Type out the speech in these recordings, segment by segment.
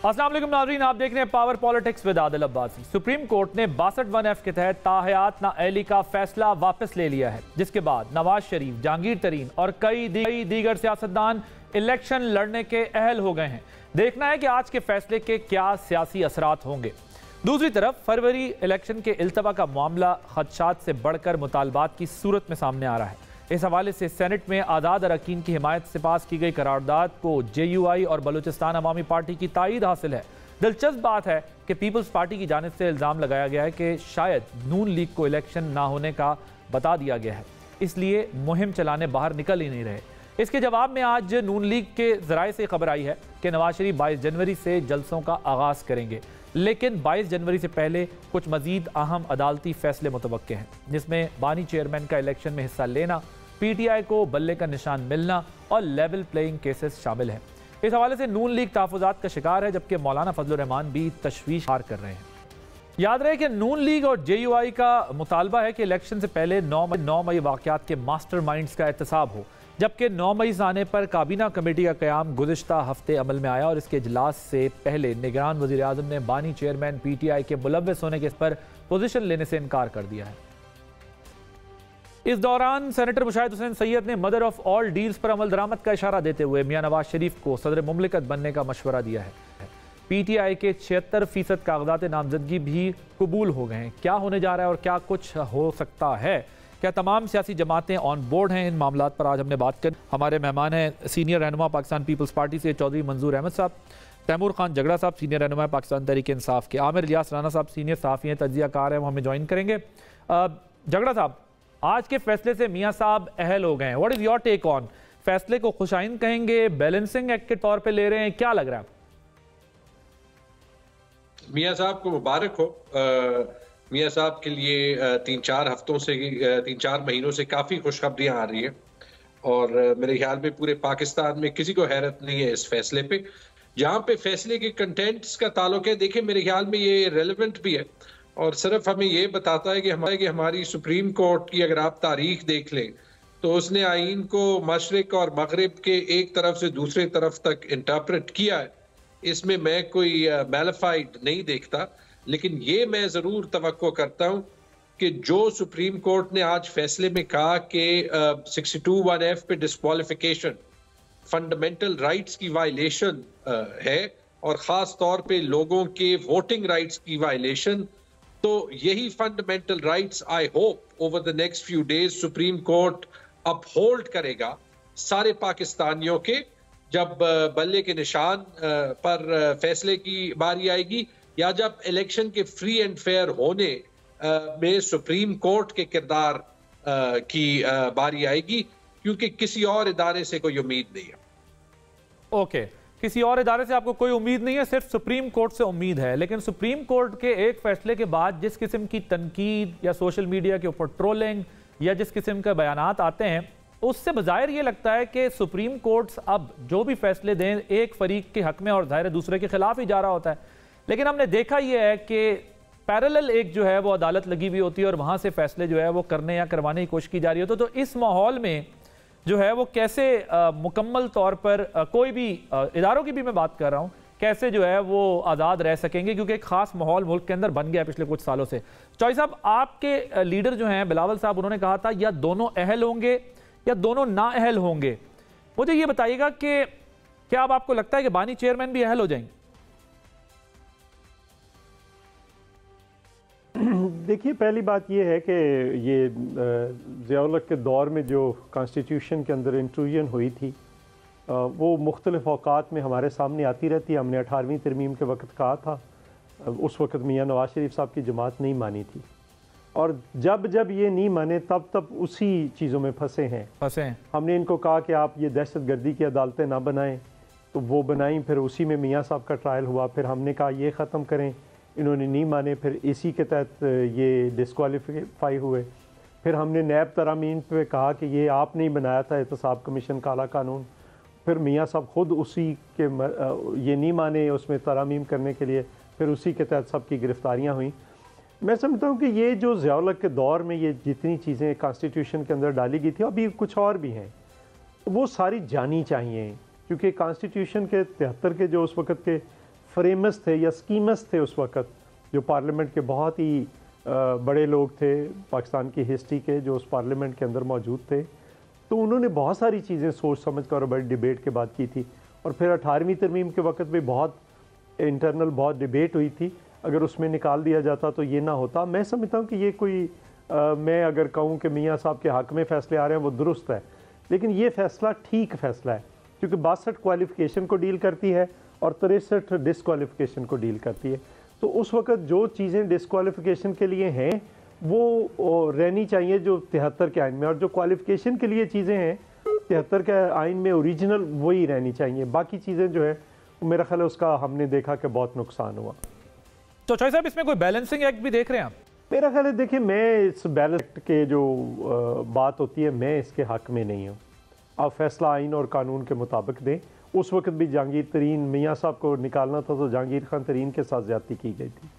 अस्सलाम वालेकुम नाज़रीन, आप देख रहे हैं power politics with Adil Abbasi. Supreme court ने 62(1)(f) के तहत ताहयात नाअहली का फैसला वापस ले लिया है, जिसके बाद नवाज शरीफ, जहांगीर तरीन और कई दीगर सियासतदान इलेक्शन लड़ने के अहल हो गए हैं। देखना है कि आज के फैसले के क्या सियासी असरात होंगे। दूसरी तरफ फरवरी इलेक्शन के इल्तवा का मामला खदशात से बढ़कर मुतालबात की सूरत में सामने आ रहा है। इस हवाले से सेनेट में आज़ाद अरकान की हिमायत से पास की गई करारदाद को JUI और बलूचिस्तान अवामी पार्टी की तायीद हासिल है। दिलचस्प बात है कि पीपल्स पार्टी की जानिब से इल्ज़ाम लगाया गया है कि शायद नून लीग को इलेक्शन ना होने का बता दिया गया है, इसलिए मुहिम चलाने बाहर निकल ही नहीं रहे। इसके जवाब में आज नून लीग के ज़राए से खबर आई है कि नवाज शरीफ 22 जनवरी से जलसों का आगाज़ करेंगे, लेकिन 22 जनवरी से पहले कुछ मजीद अहम अदालती फैसले मुतवक्के हैं, जिसमें बानी चेयरमैन का इलेक्शन में हिस्सा लेना, PTI को बल्ले का निशान मिलना और लेवल प्लेइंग केसेस शामिल हैं। इस हवाले से नून लीग तहफ़्फ़ुज़ात का शिकार है, जबकि मौलाना फजलुर रहमान भी तशवीश हार कर रहे हैं। याद रहे कि नून लीग और JUI का मुतालबा है कि इलेक्शन से पहले 9 मई वाक़यात के मास्टर माइंड्स का एहतसाब हो, जबकि 9 मई आने पर काबीना कमेटी का क़याम गुज़िश्ता हफ्ते अमल में आया और इसके इजलास से पहले निगरान वज़ीर आज़म ने बानी चेयरमैन PTI के मुलव्वस होने के इस पर पोजीशन लेने से इनकार कर दिया है। इस दौरान सेनेटर मुशाहिद हुसैन सैयद ने मदर ऑफ ऑल डील्स पर अमल दरामद का इशारा देते हुए मियां नवाज शरीफ को सदर मुमलिकत बनने का मशवरा दिया है। PTI के 76% कागजात नामजदगी भी कबूल हो गए हैं। क्या होने जा रहा है और क्या कुछ हो सकता है, क्या तमाम सियासी जमातें ऑन बोर्ड हैं, इन मामलात पर आज हमने बात कर। हमारे मेहमान हैं सीनियर रहनुमा पाकिस्तान पीपल्स पार्टी से चौधरी मंजूर अहमद साहब, तैमूर खान जगड़ा साहब सीनियर रहनुमा पाकिस्तान तहरीक इंसाफ के, आमिर इलियास राना साहब सीनियर सहाफ़ी हैं, तज्ज़ियाकार हैं, वो हमें ज्वाइन करेंगे। जगड़ा साहब, आज के फैसले से मियां साहब अहल हो गए हैं, what is your take on? फैसले को खुशाइन कहेंगे, बैलेंसिंग एक्ट के तौर पे ले रहे हैं, क्या लग रहा है? मियां साहब को मुबारक हो। मियां साहब के लिए 3-4 महीनों से काफ़ी खुशखबरियां आ रही है और मेरे ख्याल में पूरे पाकिस्तान में किसी को हैरत नहीं है इस फैसले पे। जहाँ पे फैसले के कंटेंट्स का ताल्लुक है, देखिए मेरे ख्याल में ये रेलेवेंट भी है और सिर्फ हमें ये बताता है कि हमारी सुप्रीम कोर्ट की अगर आप तारीख देख लें तो उसने आईन को मशरिक और मगरिब के एक तरफ से दूसरे तरफ तक इंटरप्रेट किया है। इसमें मैं कोई मैलिफाइड नहीं देखता, लेकिन ये मैं ज़रूर तवक्को करता हूँ कि जो सुप्रीम कोर्ट ने आज फैसले में कहा कि 62(1)(f) पे डिस्क्वालिफिकेशन फंडामेंटल राइट्स की वायलेशन है और ख़ास तौर पे लोगों के वोटिंग राइट्स की वायलेशन, तो यही fundamental rights I hope over the next few days supreme court uphold करेगा सारे पाकिस्तानियों के, जब बल्ले के निशान पर फैसले की बारी आएगी या जब इलेक्शन के फ्री एंड फेयर होने में सुप्रीम कोर्ट के किरदार की बारी आएगी, क्योंकि किसी और इदारे से कोई उम्मीद नहीं है। ओके, किसी और इदारे से आपको कोई उम्मीद नहीं है, सिर्फ सुप्रीम कोर्ट से उम्मीद है। लेकिन सुप्रीम कोर्ट के एक फैसले के बाद जिस किस्म की तनकीद या सोशल मीडिया के ऊपर ट्रोलिंग या जिस किस्म के बयानात आते हैं, उससे बज़ाहिर ये लगता है कि सुप्रीम कोर्ट अब जो भी फैसले दें एक फरीक के हक में और ज़ाहिर दूसरे के खिलाफ ही जा रहा होता है। लेकिन हमने देखा यह है कि पैरेलल एक जो है वो अदालत लगी हुई होती है और वहाँ से फैसले जो है वो करने या करवाने की कोशिश की जा रही होती है। तो इस माहौल में जो है वो कैसे मुकम्मल तौर पर कोई भी इदारों की भी मैं बात कर रहा हूँ, कैसे जो है वो आज़ाद रह सकेंगे, क्योंकि एक ख़ास माहौल मुल्क के अंदर बन गया पिछले कुछ सालों से। चौधरी साहब, आपके लीडर जो हैं बिलावल साहब, उन्होंने कहा था या दोनों अहल होंगे या दोनों ना अहल होंगे। मुझे ये बताइएगा कि क्या अब आपको लगता है कि बानी चेयरमैन भी अहल हो जाएंगे? देखिए, पहली बात यह है कि ये ज़िया-उल-हक के दौर में जो कॉन्स्टिट्यूशन के अंदर इंट्रूजन हुई थी वो मुख्तलिफ़ औक़ात में हमारे सामने आती रहती है। हमने 18वीं तरमीम के वक्त कहा था, उस वक्त मियां नवाज शरीफ साहब की जमात नहीं मानी थी और जब जब ये नहीं माने तब उसी चीज़ों में फंसे हैं। हमने इनको कहा कि आप ये दहशत गर्दी की अदालतें ना बनाएं, तो वो बनाई, फिर उसी में मियां साहब का ट्रायल हुआ। फिर हमने कहा ये ख़त्म करें, इन्होंने नहीं माने, फिर इसी के तहत ये डिस्क्वालीफाई हुए। फिर हमने नैब तरामीम पे कहा कि ये आप नहीं बनाया था एहतसाब कमीशन काला कानून, फिर मियां साहब ख़ुद उसी के ये नहीं माने उसमें तरामीम करने के लिए, फिर उसी के तहत सब की गिरफ्तारियाँ हुई। मैं समझता हूँ कि ये जो ज़िया-उल-हक के दौर में ये जितनी चीज़ें कॉन्स्टिट्यूशन के अंदर डाली गई थी, अभी कुछ और भी हैं, वो सारी जानी चाहिए, क्योंकि कॉन्स्टिट्यूशन के 73 के जो उस वक़्त के फ्रेमर्स थे या स्कीमर्स थे उस वक़्त, जो पार्लियामेंट के बहुत ही बड़े लोग थे पाकिस्तान की हिस्ट्री के, जो उस पार्लियामेंट के अंदर मौजूद थे, तो उन्होंने बहुत सारी चीज़ें सोच समझ कर और बड़ी डिबेट के बाद की थी। और फिर 18वीं तरमीम के वक्त भी बहुत इंटरनल बहुत डिबेट हुई थी। अगर उसमें निकाल दिया जाता तो ये ना होता। मैं समझता हूँ कि ये कोई मैं अगर कहूँ कि मियाँ साहब के हक़ में फ़ैसले आ रहे हैं वो दुरुस्त है, लेकिन ये फ़ैसला ठीक फ़ैसला है, क्योंकि 62 क्वालिफ़िकेशन को डील करती है और 63 डिसक्वालिफ़िकेशन को डील करती है। तो उस वक़्त जो चीज़ें डिसक्वालिफ़िकेशन के लिए हैं वो रहनी चाहिए जो 73 के आइन में, और जो क्वालिफ़िकेशन के लिए चीज़ें हैं 73 के आइन में ओरिजिनल वही रहनी चाहिए। बाकी चीज़ें जो है मेरा ख्याल है उसका हमने देखा कि बहुत नुकसान हुआ। तो चौधरी साहब, इसमें कोई बैलेंसिंग एक्ट भी देख रहे हैं आप? मेरा ख्याल है देखिए, मैं इस बैलेंस एक्ट के जो बात होती है मैं इसके हक़ में नहीं हूँ। आप फैसला आइन और कानून के मुताबिक दें। उस वक्त भी जहांगीर तरीन मियाँ साहब को निकालना था तो जहांगीर खान तरीन के साथ ज़्यादती की गई थी।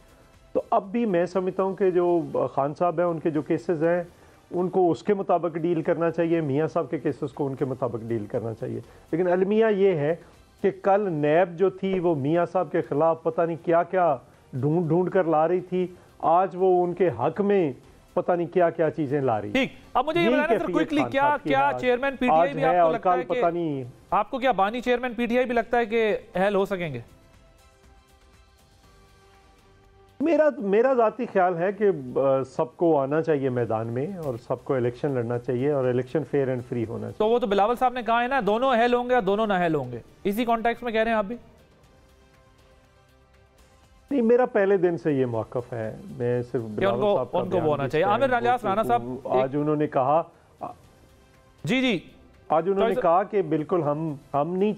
तो अब भी मैं समझता हूँ कि जो खान साहब हैं उनके जो केसेस हैं उनको उसके मुताबिक डील करना चाहिए, मियाँ साहब के केसेस को उनके मुताबिक डील करना चाहिए। लेकिन अलमिया ये है कि कल नैब जो थी वो मियाँ साहब के ख़िलाफ़ पता नहीं क्या क्या ढूंढ कर ला रही थी, आज वो उनके हक में पता नहीं क्या क्या चीजें ला रही। ठीक, अब मुझे ये बताना सर क्विकली, क्या चेयरमैन पीटीआई भी आपको लगता है कि पता नहीं, आपको क्या बानी चेयरमैन पीटीआई भी लगता है कि अहल हो सकेंगे? मेरा जाती ख्याल है कि सबको आना चाहिए मैदान में और सबको इलेक्शन लड़ना चाहिए और इलेक्शन फेयर एंड फ्री होना चाहिए। तो वो तो बिलावल साहब ने कहा है ना, दोनों अहल होंगे या दोनों नाअहल होंगे, इसी कॉन्टेक्स्ट में कह रहे हैं आप भी? नहीं, मेरा पहले दिन से ये मौक़िफ़ है, मैं सिर्फ उनको वो होना चाहिए। आमिर राजा राना साहब आज उन्होंने कहा, जी आज उन्होंने कहा कि बिल्कुल हम नहीं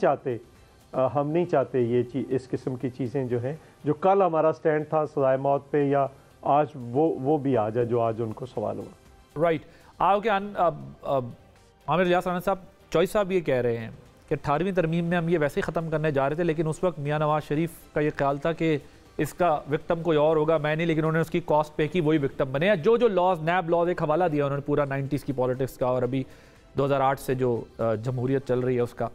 चाहते ये चीज़, इस किस्म की चीज़ें जो हैं, जो कल हमारा स्टैंड था सज़ाए मौत पे, या आज वो भी आ जाए जो आज उनको सवाल हुआ। राइट। आपके आमिर रियाज राना साहब, चॉइस साहब ये कह रहे हैं कि 18वीं तरमीम में हम ये वैसे ही ख़त्म करने जा रहे थे, लेकिन उस वक्त मियाँ नवाज शरीफ का ये ख्याल था कि इसका विक्टिम कोई और होगा, मैं नहीं, लेकिन उन्होंने उसकी कॉस्ट पे की, वही विक्टिम बने। जो लॉज, नैब लॉज, एक हवाला दिया उन्होंने पूरा 90s की पॉलिटिक्स का और अभी 2008 से जो जमहूरियत चल रही है उसका।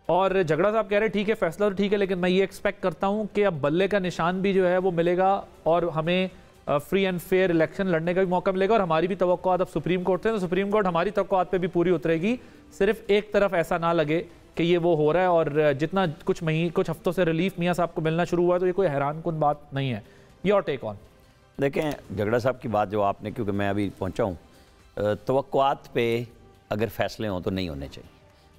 और झगड़ा साहब कह रहे हैं ठीक है, फैसला तो ठीक है, लेकिन मैं ये एक्सपेक्ट करता हूँ कि अब बल्ले का निशान भी जो है वो मिलेगा और हमें फ्री एंड फेयर इलेक्शन लड़ने का भी मौका मिलेगा। और हमारी भी तवक्कुआत अब सुप्रीम कोर्ट से, तो सुप्रीम कोर्ट हमारी तवक्कुआत पे भी पूरी उतरेगी। सिर्फ एक तरफ ऐसा ना लगे कि ये वो हो रहा है और जितना कुछ हफ्तों से रिलीफ मियाँ साहब को मिलना शुरू हुआ है तो ये कोई हैरान कुन बात नहीं है। Your take on. देखें, झगड़ा साहब की बात जो आपने, क्योंकि मैं अभी पहुँचा हूँ, तवक्कुआत पे अगर फैसले हों तो नहीं होने चाहिए,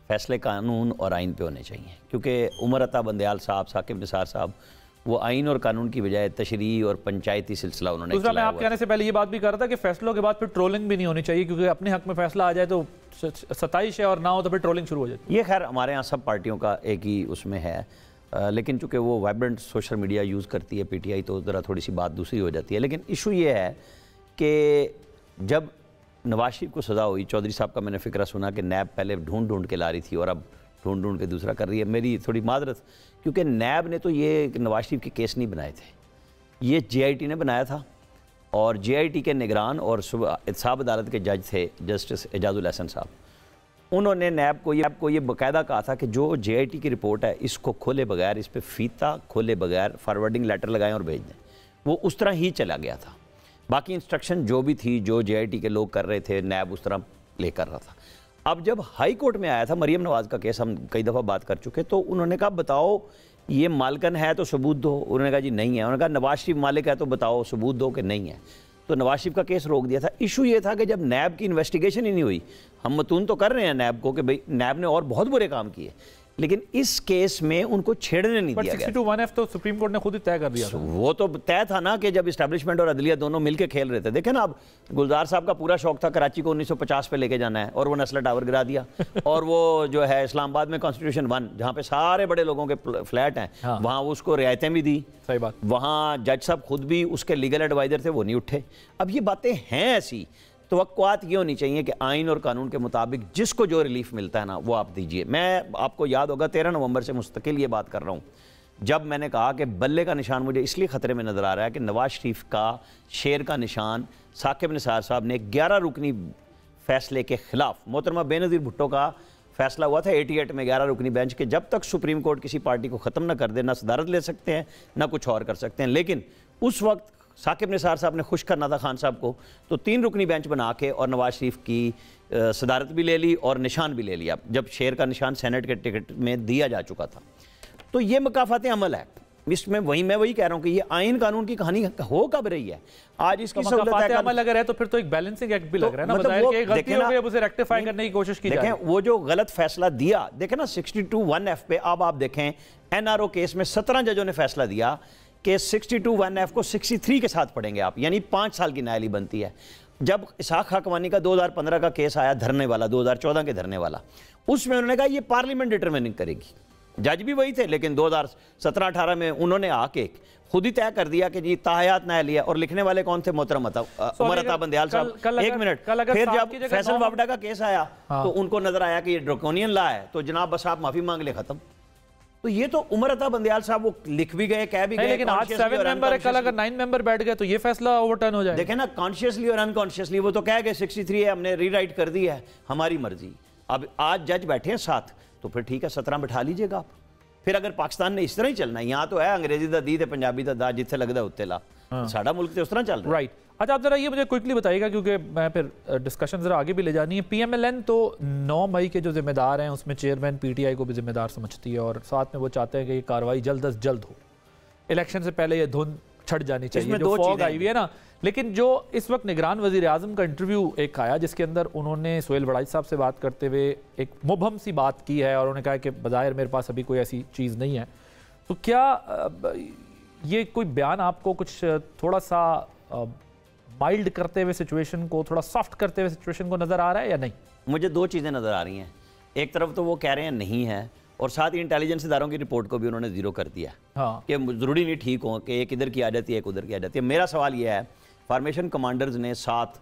फैसले कानून और आइन पे होने चाहिए। क्योंकि उमर अता बंदयाल साहब, साकिब निसार साहब, वो आइन और कानून की बजाय तशरीही और पंचायती सिलसिला उन्होंने दूसरा, मैं आप कहने से पहले ये बात भी कर रहा था कि फैसलों के बाद फिर ट्रोलिंग भी नहीं होनी चाहिए, क्योंकि अपने हक में फैसला आ जाए तो 27 है और ना हो तो फिर ट्रोलिंग शुरू हो जाती है। ये खैर हमारे यहाँ सब पार्टियों का एक ही उसमें है, लेकिन चूँकि वो वाइब्रेंट सोशल मीडिया यूज़ करती है पीटीआई, तो ज़रा थोड़ी सी बात दूसरी हो जाती है। लेकिन इशू ये है कि जब नवाज शरीफ को सज़ा हुई, चौधरी साहब का मैंने फ़िक्रा सुना कि नैब पहले ढूंढ के ला रही थी और अब ढूंढ के दूसरा कर रही है। मेरी थोड़ी मादरत, क्योंकि नैब ने तो ये नवाज शरीफ के केस नहीं बनाए थे, ये JIT ने बनाया था। और JIT के निगरान और एहतसाब अदालत के जज थे जस्टिस एजाजुल हसन साहब, उन्होंने नैब को ये बाकायदा कहा था कि जो JIT की रिपोर्ट है इसको खोले बगैर, इस पर फीता खोले बगैर फॉरवर्डिंग लेटर लगाएं और भेज दें। वो उस तरह ही चला गया था। बाकी इंस्ट्रक्शन जो भी थी, जो JIT के लोग कर रहे थे, नैब उस तरह ले कर रहा था। अब जब हाई कोर्ट में आया था मरियम नवाज़ का केस, हम कई दफ़ा बात कर चुके, तो उन्होंने कहा बताओ ये मालकन है तो सबूत दो। उन्होंने कहा जी नहीं है। उन्होंने कहा नवाज शरीफ मालिक है तो बताओ सबूत दो कि नहीं है। तो नवाज शरीफ का केस रोक दिया था। इशू ये था कि जब नैब की इन्वेस्टिगेशन ही नहीं हुई, हम मतून तो कर रहे हैं नैब को कि भाई नैब ने और बहुत बुरे काम किए, लेकिन इस केस में उनको छेड़ने नहीं दिया गया। 62(1)(f) तो सुप्रीम कोर्ट ने खुद ही तय कर दिया था। वो तो तय था ना कि जब इस्टेब्लिशमेंट और अदलिया दोनों मिलकर खेल रहे थे। देखें ना, अब गुलजार साहब का पूरा शौक था कराची को 1950 पे लेके जाना है और वो नस्ला टावर गिरा दिया। और वो जो है इस्लामाबाद में कॉन्स्टिट्यूशन 1 जहाँ पे सारे बड़े लोगों के फ्लैट हैं, वहाँ उसको रियायतें भी दी। सही बात। वहाँ जज साहब खुद भी उसके लीगल एडवाइजर थे, वो नहीं उठे। अब ये बातें हैं ऐसी, तवक्कुआत ये होनी चाहिए कि आइन और कानून के मुताबिक जिसको जो रिलीफ मिलता है ना वो आप दीजिए। मैं, आपको याद होगा 13 नवंबर से मुस्तकिल ये बात कर रहा हूँ, जब मैंने कहा कि बल्ले का निशान मुझे इसलिए ख़तरे में नज़र आ रहा है कि नवाज शरीफ का शेर का निशान साकिब निसार साहब ने 11 रुकनी फैसले के ख़िलाफ़, मोहतरमा बेनज़ीर भुट्टो का फैसला हुआ था 88 में 11 रुकनी बेंच के, जब तक सुप्रीम कोर्ट किसी पार्टी को ख़त्म ना कर दे ना सदारत ले सकते हैं ना कुछ और कर सकते हैं। लेकिन उस वक्त साकिब निसार साहब ने खुश करना था खान साहब को, तो 3 रुकनी बेंच बना के और नवाज शरीफ की सदारत भी ले ली और निशान भी ले लिया, जब शेर का निशान सेनेट के टिकट में दिया जा चुका था। तो ये मकाफात अमल है, इसमें मैं वही कह रहा हूँ कि ये आइन कानून की कहानी हो कब रही है। आज इसकी सहूलत अमल अगर है तो फिर तो एक बैलेंसिंग एक्ट भी लग रहा है ना, मतलब कि गलती हो गई अब उसे रेक्टिफाई करने की कोशिश की जाए। वो जो गलत फैसला दिया, देखें ना 62(1)(f) पे, अब आप देखें NRO केस में 17 जजों ने फैसला दिया कि 62(1)(f) को 63 के साथ पढ़ेंगे आप, यानी 5 साल की न्यायालय बनती है। जब इसाक खाकवानी का 2015 का केस आया धरने वाला, 2014 के धरने वाला, उसमें उन्होंने कहा ये पार्लियामेंट डिटरमिनिंग करेगी। जज भी वही थे, लेकिन 2017-18 में उन्होंने आके खुद ही तय कर दिया कि जी ताहयात न्यायालय, और लिखने वाले कौन थे? मोहतरम उमर अता बंदयाल साहब। एक मिनट, फिर जब फैसल वावडा का केस आया तो उनको नजर आया कि ये ड्रैकोनियन लॉ है, तो जनाब बस आप माफी मांग ले, खत्म। तो ये तो उमर अता बंदयाल साहब वो लिख भी गए, कह भी गए, लेकिन आज 7 मेंबर है, कल अगर 9 मेंबर बैठ गए तो ये फैसला ओवरटर्न हो जाए। देखें ना, कॉन्शियसली और अनकॉन्शियसली वो तो कह गए 63 है, हमने रीराइट कर दी है, हमारी मर्जी। अब आज जज बैठे हैं 7, तो फिर ठीक है 17 बिठा लीजिएगा आप। फिर अगर पाकिस्तान ने इस तरह ही चलना है, यहाँ तो है अंग्रेजी दा दी ते पंजाबी दा दा, जिथे लगता उत्ते ला, साडा मुल्क तो उस तरह चल रहा है। राइट। अच्छा, आप जरा ये मुझे क्विकली बताइएगा, क्योंकि मैं फिर डिस्कशन जरा आगे भी ले जानी है। PMLN तो 9 मई के जो जिम्मेदार हैं उसमें चेयरमैन PTI को भी जिम्मेदार समझती है, और साथ में वो चाहते हैं कि ये कार्रवाई जल्द अज जल्द हो, इलेक्शन से पहले ये धुन छट जानी चाहिए, जो फॉग आई हुई है ना। लेकिन जो इस वक्त निगरान वजीर आजम का इंटरव्यू एक आया, जिसके अंदर उन्होंने सोहेल वड़ाई साहब से बात करते हुए एक मुबहम सी बात की है, और उन्होंने कहा कि बज़ाहिर मेरे पास अभी कोई ऐसी चीज़ नहीं है। तो क्या ये कोई बयान आपको कुछ थोड़ा सा माइल्ड करते हुए सिचुएशन को, थोड़ा सॉफ्ट करते हुए सिचुएशन को नज़र आ रहा है या नहीं? मुझे 2 चीज़ें नज़र आ रही हैं। एक तरफ तो वो कह रहे हैं नहीं है, और साथ ही इंटेलिजेंस इदारों की रिपोर्ट को भी उन्होंने ज़ीरो कर दिया। हाँ, कि ज़रूरी नहीं ठीक हो कि एक इधर की आ जाती है एक उधर की आ जाती है। मेरा सवाल यह है, फार्मेशन कमांडर्स ने 7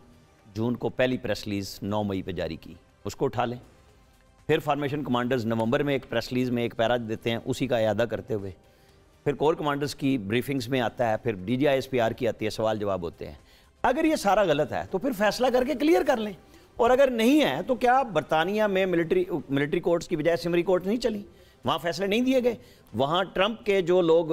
जून को पहली प्रेस रिलीज़ 9 मई पे जारी की, उसको उठा लें। फिर फार्मेशन कमांडर्स नवंबर में एक प्रेस रिलीज़ में एक पैरा देते हैं, उसी का इयादा करते हुए। फिर कोर कमांडर्स की ब्रीफिंग्स में आता है, फिर DGI SPR की आती है, सवाल जवाब होते हैं। अगर ये सारा गलत है तो फिर फैसला करके क्लियर कर लें, और अगर नहीं है तो क्या बरतानिया में मिलिट्री कोर्ट्स की बजाय सिमरी कोर्ट नहीं चली? वहाँ फैसले नहीं दिए गए? वहाँ ट्रंप के जो लोग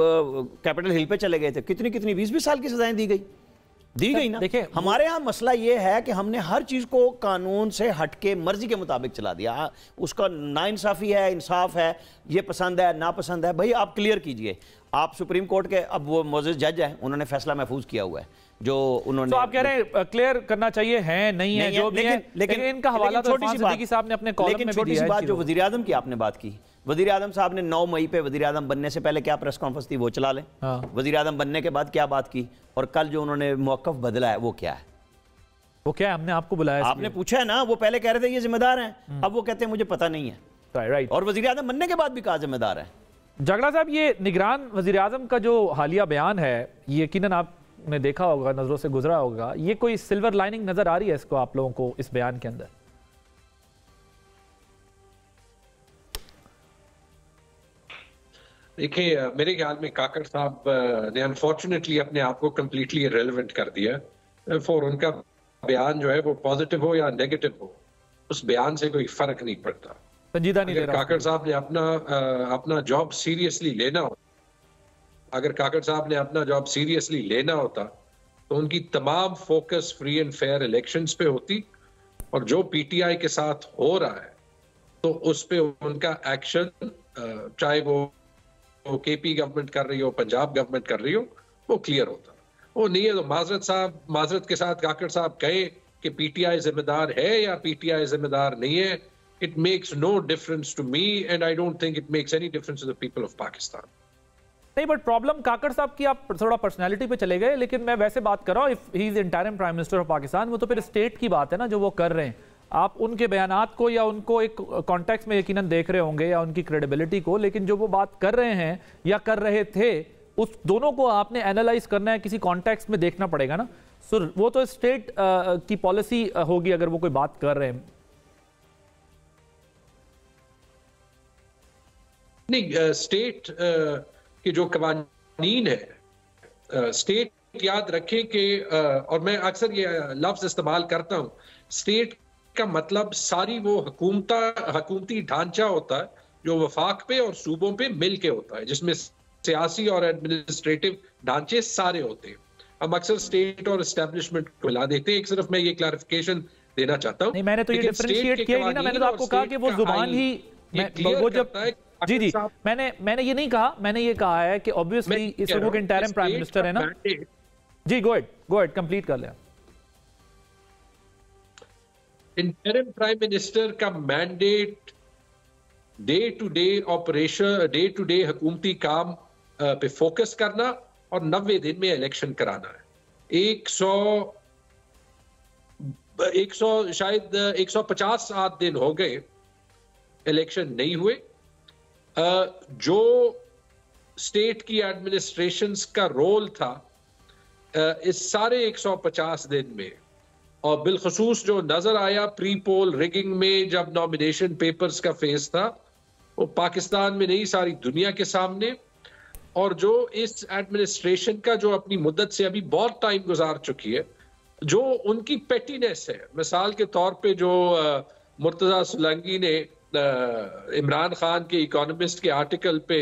कैपिटल हिल पे चले गए थे, कितनी 20-20 साल की सजाएं दी गई ना। देखिए, हमारे यहाँ मसला ये है कि हमने हर चीज़ को कानून से हटके मर्जी के मुताबिक चला दिया। उसका नाइंसाफ़ी है, इंसाफ है, ये पसंद है नापसंद है, भाई आप क्लियर कीजिए। आप सुप्रीम कोर्ट के अब वो मोअज़्ज़ज़ जज हैं, उन्होंने फैसला महफूज किया हुआ है जो उन्होंने। तो आप कह रहे हैं क्लियर करना चाहिए, है नहीं है जो भी है, लेकिन इनका हवाला तो इरफान सिद्दीकी साहब ने अपने कॉलम में भी दिया है। छोटी सी बात जो वज़ीर आज़म की आपने बात की, वज़ीर आज़म साहब ने 9 मई पे वज़ीर आज़म बनने से पहले क्या प्रेस कॉन्फ्रेंस थी वो चला लें। वज़ीर आज़म बनने के बाद क्या बात की, और कल जो उन्होंने मौक़िफ़ बदला है वो क्या है? वो क्या है? हमने आपको बुलाया, आपने पूछा है ना। वो पहले कह रहे थे ये जिम्मेदार हैं, अब वो कहते हैं मुझे पता नहीं है। राइट। और वज़ीर आज़म बनने के बाद भी कहा जिम्मेदार है। जगड़ा साहब, ये निगरान वज़ीर आज़म का जो हालिया बयान है, ये यकीनन आपने देखा होगा, नज़रों से गुजरा होगा, ये कोई सिल्वर लाइनिंग नज़र आ रही है इसको आप लोगों को इस बयान के अंदर? देखिए, मेरे ख्याल में काकड़ साहब ने अनफॉर्चुनेटली अपने आप को कम्प्लीटली इरेलेवेंट कर दिया। फॉर उनका बयान जो है वो पॉजिटिव हो या नेगेटिव हो, उस बयान से कोई फर्क नहीं पड़ता। संजीदा नहीं ले रहा। काकड़ साहब ने अपना जॉब सीरियसली लेना हो, अगर काकड़ साहब ने अपना जॉब सीरियसली लेना होता तो उनकी तमाम focus free and fair elections पे होती, और जो PTI के साथ हो रहा है तो उस पे उनका एक्शन, चाहे वो KP गवर्नमेंट कर रही हो, पंजाब गवर्नमेंट कर रही हो, वो क्लियर होता। वो नहीं है तो माजरत के साथ काकड़ साहब कहे कि PTI जिम्मेदार है या PTI जिम्मेदार नहीं है, it makes no difference to me and I don't think it makes any difference to the people of Pakistan. नहीं, बट प्रॉब्लम काकड़ साहब की, आप थोड़ा पर्सनालिटी पे चले गए, लेकिन मैं वैसे बात कर रहा हूँ, if he is interim prime minister of Pakistan, वो तो फिर स्टेट की बात है ना जो वो कर रहे हैं। आप उनके बयानात को या उनको एक कॉन्टेक्स्ट में यकीनन देख रहे होंगे, या उनकी क्रेडिबिलिटी को, लेकिन जो वो बात कर रहे हैं या कर रहे थे, उस दोनों को आपने एनालाइज करना है, किसी कॉन्टेक्स्ट में देखना पड़ेगा ना। सो वो तो स्टेट की पॉलिसी होगी अगर वो कोई बात कर रहे हैं। नहीं, स्टेट के जो कवानीन है, स्टेट याद रखें कि, और मैं अक्सर ये लफ्ज इस्तेमाल करता हूं, स्टेट का मतलब सारी वो हुकूमती ढांचा होता है जो वफाक पे और सूबों पे मिल के होता है, जिसमें सियासी और एडमिनिस्ट्रेटिव ढांचे सारे होते हैं। हम अक्सर स्टेट और एस्टेब्लिशमेंट को मिला देते हैं। एक सिर्फ मैं ये क्लैरिफिकेशन देना चाहता हूँ। नहीं, मैंने तो ये डिफरेंशिएट किया ही नहीं ना, मैंने तो आपको कहा कि वो जुबान ही वो जब जी मैंने ये नहीं कहा, मैंने ये कहा है कि ऑब्वियसली इस वक्त इंटरिम प्राइम मिनिस्टर है ना। जी गो अहेड कंप्लीट कर लें। इंटरिम प्राइम मिनिस्टर का mandate day to day operation, day to day हुकूमती काम पे फोकस करना और 90 दिन में इलेक्शन कराना है। 100 शायद 150 दिन हो गए इलेक्शन नहीं हुए। जो स्टेट की एडमिनिस्ट्रेशंस का रोल था इस सारे 150 दिन में, और बिलखसूस जो नजर आया प्री पोल रिगिंग में जब नॉमिनेशन पेपर्स का फेस था, वो पाकिस्तान में नहीं सारी दुनिया के सामने, और जो इस एडमिनिस्ट्रेशन का जो अपनी मुद्दत से अभी बहुत टाइम गुजार चुकी है, जो उनकी पेटीनेस है। मिसाल के तौर पे जो मुर्तजा सुलंगी ने इमरान खान के इकोनॉमिस्ट के आर्टिकल पे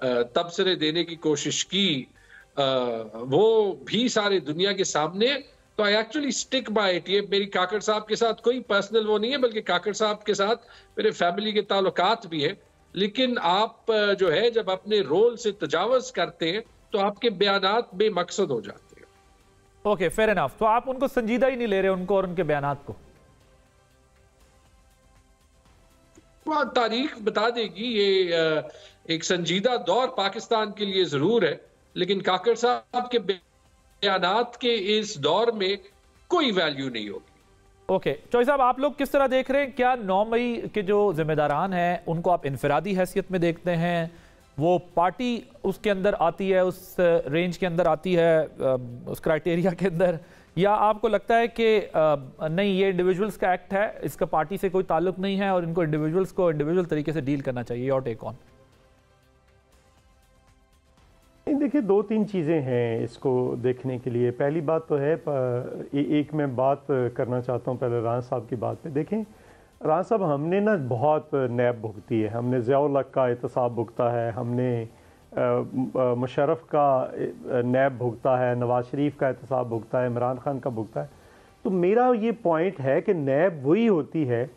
तबसरे देने की कोशिश की, वो भी सारे दुनिया के सामने। तो I actually stick by it. ये मेरी काकड़ साहब के साथ कोई पर्सनल वो नहीं है, बल्कि काकड़ साहब के साथ मेरे फैमिली के ताल्लुकात भी हैं। लेकिन आप जो है जब अपने रोल से तजावज करते हैं तो आपके बयानात बेमकसद हो जाते हैं। Okay, fair enough. तो आप उनको संजीदा ही नहीं ले रहे, उनको और उनके बयानात को? वह तारीख बता देगी। ये एक संजीदा दौर पाकिस्तान के लिए जरूर है, लेकिन काकड़ साहब के बयानात के इस दौर में कोई वैल्यू नहीं होगी। ओके, चौधरी साहब, आप लोग किस तरह देख रहे हैं? क्या 9 मई के जो जिम्मेदारान हैं उनको आप इनफरादी हैसियत में देखते हैं? वो पार्टी उसके अंदर आती है, उस रेंज के अंदर आती है, उस क्राइटेरिया के अंदर, या आपको लगता है कि नहीं, ये इंडिविजुअल्स का एक्ट है, इसका पार्टी से कोई ताल्लुक नहीं है और इनको इंडिविजुअल्स को इंडिविजुअल तरीके से डील करना चाहिए? और टेक ऑन। देखिए, 2-3 चीज़ें हैं इसको देखने के लिए। पहली बात तो है, एक मैं बात करना चाहता हूँ पहले राना साहब की बात पे। देखें राना साहब, हमने ना बहुत नैब भुगती है। हमने ज़ियाउल हक का एहतसाब भुगता है, हमने मुशर्रफ का नैब भुगता है, नवाज शरीफ का एहतसाब भुगता है, इमरान खान का भुगता है। तो मेरा ये पॉइंट है कि नैब वही होती है,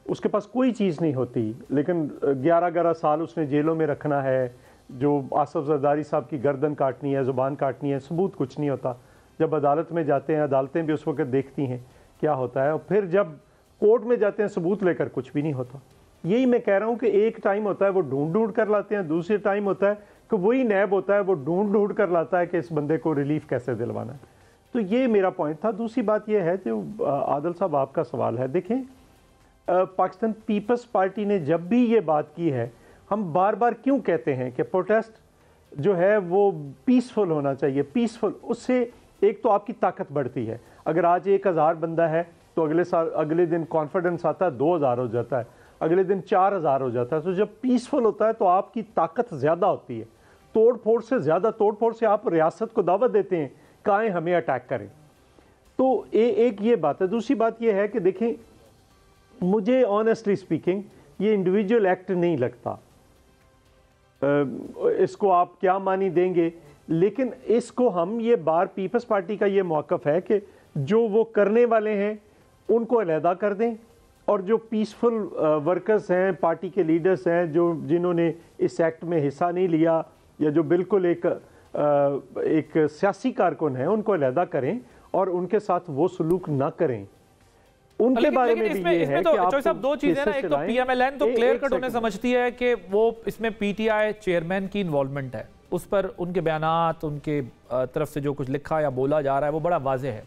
उसके पास कोई चीज़ नहीं होती, लेकिन 11-11 साल उसने जेलों में रखना है। जो आसफ जरदारी साहब की गर्दन काटनी है, ज़ुबान काटनी है, सबूत कुछ नहीं होता। जब अदालत में जाते हैं, अदालतें भी उस वक्त देखती हैं क्या होता है, और फिर जब कोर्ट में जाते हैं सबूत लेकर कुछ भी नहीं होता। यही मैं कह रहा हूँ कि एक टाइम होता है वो ढूंढ कर लाते हैं, दूसरे टाइम होता है कि वही नैब होता है वो ढूंढ कर लाता है कि इस बंदे को रिलीफ कैसे दिलवाना है। तो ये मेरा पॉइंट था। दूसरी बात यह है जो आदिल साहब आपका सवाल है, देखें पाकिस्तान पीपल्स पार्टी ने जब भी ये बात की है, हम बार बार क्यों कहते हैं कि प्रोटेस्ट जो है वो पीसफुल होना चाहिए। पीसफुल, उससे एक तो आपकी ताकत बढ़ती है। अगर आज 1000 बंदा है तो अगले दिन कॉन्फिडेंस आता है 2000 हो जाता है, अगले दिन 4000 हो जाता है। तो जब पीसफुल होता है तो आपकी ताकत ज़्यादा होती है। तोड़ फोड़ से आप रियासत को दावत देते हैं काएँ हमें अटैक करें। तो एक ये बात है। दूसरी बात ये है कि देखें, मुझे ऑनेस्टली स्पीकिंग ये इंडिविजुअल एक्ट नहीं लगता। इसको आप क्या मानी देंगे, लेकिन इसको हम ये बार पीपल्स पार्टी का ये मौक़िफ़ है कि जो वो करने वाले हैं उनको अलहदा कर दें, और जो पीसफुल वर्कर्स हैं, पार्टी के लीडर्स हैं, जिन्होंने इस एक्ट में हिस्सा नहीं लिया या जो बिल्कुल एक सियासी कारकुन है, उनको अलहदा करें और उनके साथ वो सलूक ना करें। उनके बारे में भी ये है कि आप दो चीजें ना, एक तो पीएमएलएन तो क्लियर कट होने समझती है कि वो इसमें पीटीआई चेयरमैन की इन्वॉल्वमेंट है, उस पर उनके बयानात, उनके तरफ से जो कुछ लिखा या बोला जा रहा है वो बड़ा वाज़ेह है।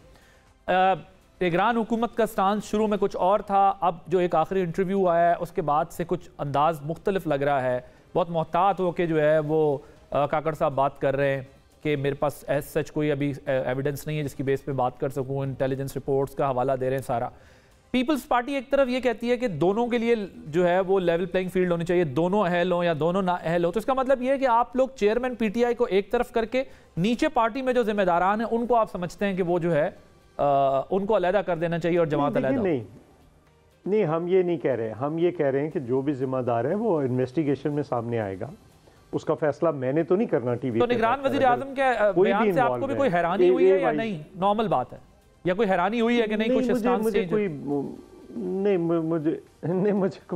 तेहरान हुकूमत का स्टांस शुरू में कुछ और था, अब जो एक आखिरी इंटरव्यू आया है उसके बाद से कुछ अंदाज मुख्तलिफ लग रहा है। बहुत मोहतात होकर जो है वो काकड़ साहब बात कर रहे हैं कि मेरे पास सच कोई अभी एविडेंस नहीं है जिसकी बेस पे बात कर सकूं, इंटेलिजेंस रिपोर्ट्स का हवाला दे रहे हैं सारा। पीपल्स पार्टी एक तरफ ये कहती है कि दोनों के लिए जो है वो लेवल प्लेइंग फील्ड होनी चाहिए, दोनों अहल हों या दोनों ना अहल हो। तो इसका मतलब ये है कि आप लोग चेयरमैन पीटीआई को एक तरफ करके नीचे पार्टी में जो जिम्मेदारान हैं उनको आप समझते हैं कि वो जो है उनको अलहदा कर देना चाहिए और जमात अलहदा। नहीं, हम ये नहीं कह रहे, हम ये कह रहे हैं कि जो भी जिम्मेदार है वो इन्वेस्टिगेशन में सामने आएगा, उसका फैसला मैंने तो नहीं करना टीवी तो निगरान वजीर आजम के बयान से आपको भी कोई हैरानी हुई है या नहीं, नॉर्मल बात है, या कोई हैरानी हुई है कि नहीं कुछ स्टांस चेंज?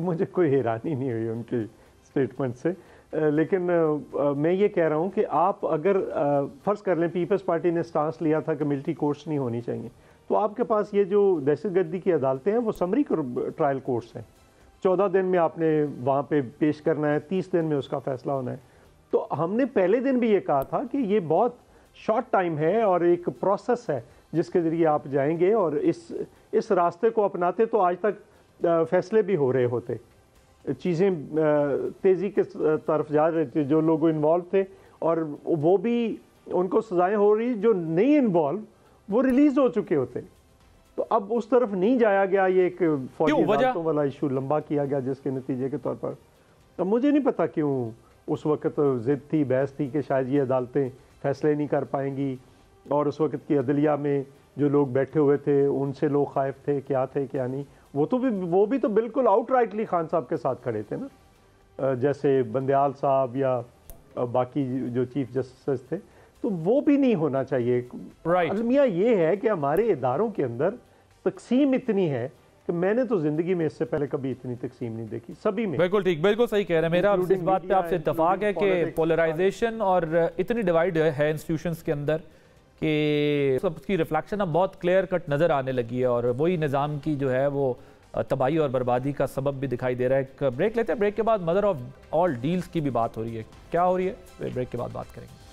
मुझे कोई हैरानी नहीं हुई उनकी स्टेटमेंट से, लेकिन मैं ये कह रहा हूँ कि आप अगर फ़र्ज़ कर लें पीपल्स पार्टी ने स्टांस लिया था कि मिलिट्री कोर्ट्स नहीं होनी चाहिए, तो आपके पास ये जो दहशतगर्दी की अदालतें हैं वो समरी ट्रायल कोर्ट्स हैं, 14 दिन में आपने वहाँ पे पेश करना है, 30 दिन में उसका फैसला होना है। तो हमने पहले दिन भी ये कहा था कि ये बहुत शॉर्ट टाइम है और एक प्रोसेस है जिसके ज़रिए आप जाएंगे, और इस रास्ते को अपनाते तो आज तक फैसले भी हो रहे होते, चीज़ें तेज़ी के तरफ जा रही थी, जो लोग इन्वॉल्व थे और वो भी उनको सजाएं हो रही, जो नहीं इन्वॉल्व वो रिलीज़ हो चुके होते। तो अब उस तरफ नहीं जाया गया, ये एक फौजी अदालतों वाला इशू लंबा किया गया जिसके नतीजे के तौर पर। अब मुझे नहीं पता क्यों उस वक्त ज़िद थी, बहस थी कि शायद ये अदालतें फैसले नहीं कर पाएंगी, और उस वक्त की अदलिया में जो लोग बैठे हुए थे उनसे लोग खाइफ थे क्या नहीं। वो भी तो बिल्कुल आउटराइटली खान साहब के साथ खड़े थे ना, जैसे बंदयाल साहब या बाकी जो चीफ जस्टिस थे, तो वो भी नहीं होना चाहिए। अलमिया ये है कि हमारे इदारों के अंदर तकसीम इतनी है कि मैंने तो जिंदगी में इससे पहले कभी इतनी तकसीम नहीं देखी सभी में। बिल्कुल ठीक, बिल्कुल सही कह रहे हैं। मेरा इस बात पे आपसे इत्तेफाक है कि पोलराइजेशन और इतनी डिवाइड है इंस्टीट्यूशंस के अंदर कि सबकी रिफ्लेक्शन अब बहुत क्लियर कट नज़र आने लगी है, और वही निज़ाम की जो है वो तबाही और बर्बादी का सबब भी दिखाई दे रहा है। एक ब्रेक लेते हैं, ब्रेक के बाद मदर ऑफ ऑल डील्स की भी बात हो रही है, क्या हो रही है ब्रेक के बाद बात करेंगे।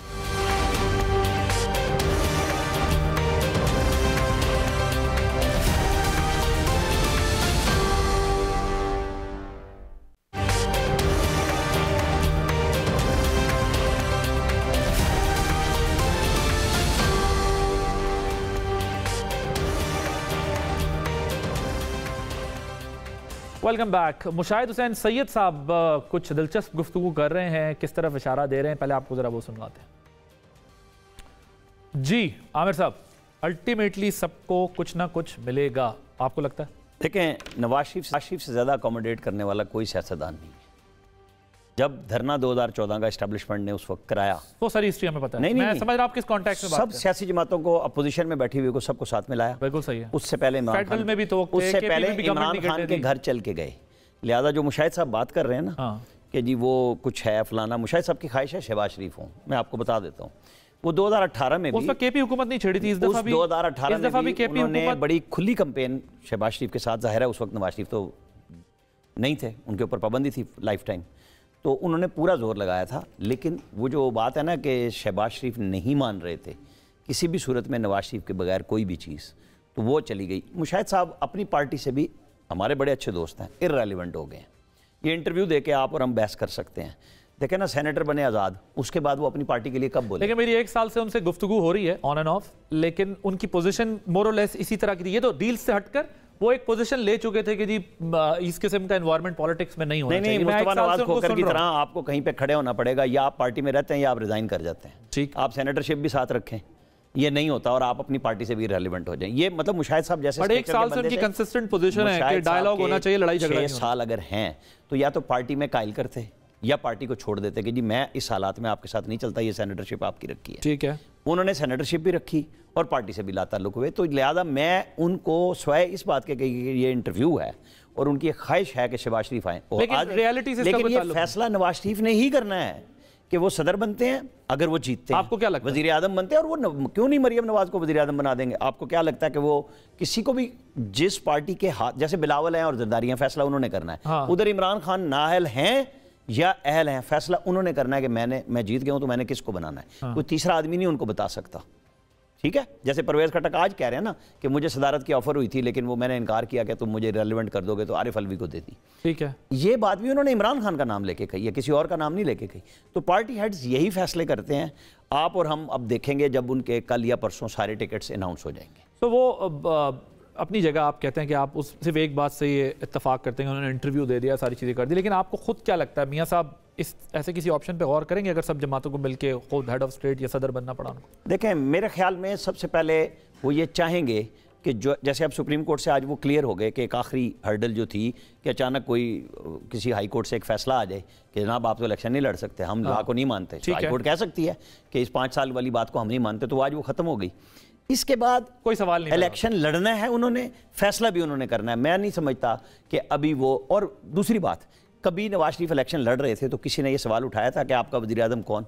Welcome back. मुशाहिद हुसैन सैयद साहब कुछ दिलचस्प गुफ्तगू कर रहे हैं, किस तरफ इशारा दे रहे हैं, पहले आपको जरा वो सुनवाते हैं। जी आमिर साहब, अल्टीमेटली सबको कुछ ना कुछ मिलेगा, आपको लगता है? देखें, नवाज शरीफ से ज़्यादा अकोमोडेट करने वाला कोई सियासतदान नहीं है। जब धरना 2014 का एस्टैब्लिशमेंट ने उस वक्त कराया, वो सारी हिस्ट्री हमें पता है। नहीं, मैं समझ रहा हूं आप किस कॉन्टेक्स्ट में बात कर रहे हैं। सब सियासी जमातों को अपोजिशन में बैठी हुई को सबको साथ में लाया। बिल्कुल सही है। उससे पहले इमरान खान में भी तो उससे पहले इमरान खान के घर चल के गए। लिहाजा जो मुशाहिद साहब बात कर रहे हैं ना कि जी वो कुछ है फलाना, मुशाहिद साहब की ख्वाहिश है शहबाज शरीफ हूँ। मैं आपको बता देता हूँ, वो 2018 में भी केपी हुकूमत नहीं छेड़ी थी, इस दफा भी 2018 में भी उन्होंने बड़ी खुली कैंपेन शहबाज शरीफ के साथ, जाहिर है उस वक्त नवाज शरीफ तो नहीं थे, उनके ऊपर पाबंदी थी लाइफ टाइम, तो उन्होंने पूरा जोर लगाया था। लेकिन वो जो बात है ना कि शहबाज शरीफ नहीं मान रहे थे किसी भी सूरत में नवाज शरीफ के बगैर कोई भी चीज़, तो वो चली गई। मुशाहिद साहब अपनी पार्टी से भी हमारे बड़े अच्छे दोस्त हैं, इर्रेलेवेंट हो गए हैं। ये इंटरव्यू दे के आप और हम बहस कर सकते हैं। देखें ना, सेनेटर बने आज़ाद, उसके बाद वो अपनी पार्टी के लिए कब बोले? लेकिन मेरी 1 साल से उनसे गुफ्तगू हो रही है ऑन एंड ऑफ, लेकिन उनकी पोजीशन मोर और लेस इसी तरह की थी। ये तो डील से हटकर वो एक पोजीशन ले चुके थे कि जी इस किस्म का एनवायरनमेंट पॉलिटिक्स में नहीं होना चाहिए। नहीं, मुस्तफा नवाज खोकर की तरह आपको कहीं पे खड़े होना पड़ेगा, या आप पार्टी में रहते हैं या आप रिजाइन कर जाते हैं। ठीक, आप सेनेटरशिप भी साथ रखें, ये नहीं होता, और आप अपनी पार्टी से भी रेलेवेंट हो जाएं। ये मतलब मुशाहिद साहब जैसे 1 साल से उनकी कंसिस्टेंट पोजीशन है कि डायलॉग होना चाहिए, लड़ाई झगड़ा नहीं। 6 साल अगर हैं तो या तो पार्टी में कायल करते या पार्टी को छोड़ देते कि जी मैं इस हालात में आपके साथ नहीं चलता, ये सेनेटरशिप आपकी रखी है। ठीक है, उन्होंने सेनेटरशिप भी रखी और पार्टी से भी लाताल्लुक हुए। तो लिहाजा मैं उनको स्वयं इस बात के कि ये इंटरव्यू है और उनकी एक ख्वाहिश है कि शहबाज शरीफ आए, लेकिन ये फैसला नवाज शरीफ ने ही करना है कि वो सदर बनते हैं अगर वो जीतते हैं। आपको क्या लगता है? वजीर आजम बनते हैं, और वो क्यों नहीं मरियम नवाज को वजीर आजम बना देंगे? आपको क्या लगता है कि वो किसी को भी जिस पार्टी के हाथ, जैसे बिलावल हैं और जरदारी हैं, फैसला उन्होंने करना है। उधर इमरान खान नाअहल हैं या अहल हैं, फैसला उन्होंने करना है कि मैं जीत गया हूं तो मैंने किसको बनाना है। कोई तीसरा आदमी नहीं उनको बता सकता। ठीक है, जैसे परवेज खट्टक आज कह रहे हैं ना कि मुझे सदारत की ऑफर हुई थी लेकिन वो मैंने इनकार किया कि तुम मुझे रेलेवेंट कर दोगे, तो आरिफ अलवी को दे दी। ठीक है, ये बात भी उन्होंने इमरान खान का नाम लेके कही है, किसी और का नाम नहीं लेके कही। तो पार्टी हेड्स यही फैसले करते हैं। आप और हम अब देखेंगे जब उनके कल या परसों सारे टिकट्स अनाउंस हो जाएंगे। तो वो अपनी जगह आप कहते हैं कि आप उस सिर्फ एक बात से ये इत्तेफाक करते हैं, उन्होंने इंटरव्यू दे दिया, सारी चीज़ें कर दी, लेकिन आपको खुद क्या लगता है मियाँ साहब इस ऐसे किसी ऑप्शन पे गौर करेंगे अगर सब जमातों को मिलके खुद हेड ऑफ स्टेट या सदर बनना पड़ा उनको? देखें, मेरे ख्याल में सबसे पहले वो ये चाहेंगे कि जो जैसे अब सुप्रीम कोर्ट से आज वो क्लियर हो गए कि एक आखिरी हर्डल जो थी कि अचानक कोई किसी हाई कोर्ट से एक फैसला आ जाए कि जनाब आप तो इलेक्शन नहीं लड़ सकते, हम लॉ को नहीं मानते, तो हाई कोर्ट कह सकती है कि इस 5 साल वाली बात को हम नहीं मानते, तो आज वो ख़त्म हो गई। इसके बाद कोई सवाल नहीं, इलेक्शन लड़ना है उन्होंने, फैसला भी उन्होंने करना है। मैं नहीं समझता कि अभी वो, और दूसरी बात, कभी नवाज शरीफ इलेक्शन लड़ रहे थे तो किसी ने ये सवाल उठाया था कि आपका वज़ीर आज़म कौन?